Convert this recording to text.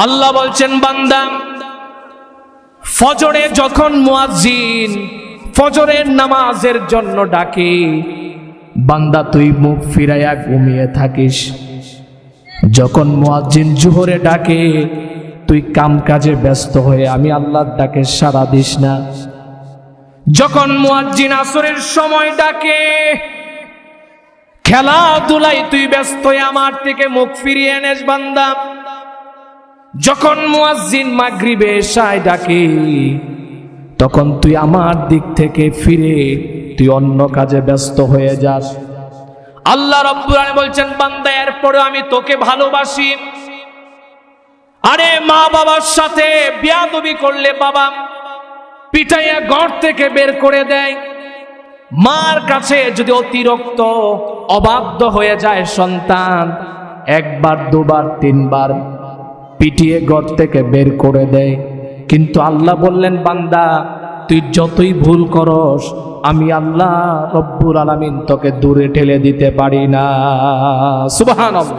আল্লাহ বলছেন বান্দা ফজরে যখন মুয়াজ্জিন ফজরের নামাজের জন্য ডাকে, বান্দা তুই মুখ ফিরাইয়া ঘুমিয়ে থাকিস। যখন মুয়াজ্জিন জোহরে ডাকে, তুই কাম কাজে ব্যস্ত হয়ে আমি আল্লাহর ডাকে সাড়া দিস না। যখন মুয়াজ্জিন আসরের সময় ডাকে, খেলাধুলায় তুই ব্যস্ত হয়ে আমার থেকে মুখ ফিরিয়ে এনেস বান্দা। যখন মুয়াজ্জিন মাগরিবে এশায় ডাকে, তখন তুই আমার দিক থেকে ফিরে তুই অন্য কাজে ব্যস্ত হয়ে যাস। আল্লাহ রাব্বুল আলামিন বলছেন বান্দা এরপরে আমি তোকে ভালোবাসি। আরে মা বাবার সাথে বিয়াদবি করলে বাবা পিটাইয়া ঘর থেকে বের করে দেয়। মার কাছে যদি অতিরিক্ত অবাধ্য হয়ে যায় সন্তান, একবার দুবার তিনবার পিটিয়ে ঘর থেকে বের করে দেয়। কিন্তু আল্লাহ বললেন বান্দা তুই যতই ভুল করস, আমি আল্লাহ রব্বুল আলামিন তোকে দূরে ঠেলে দিতে পারি না। সুবহানাল্লাহ।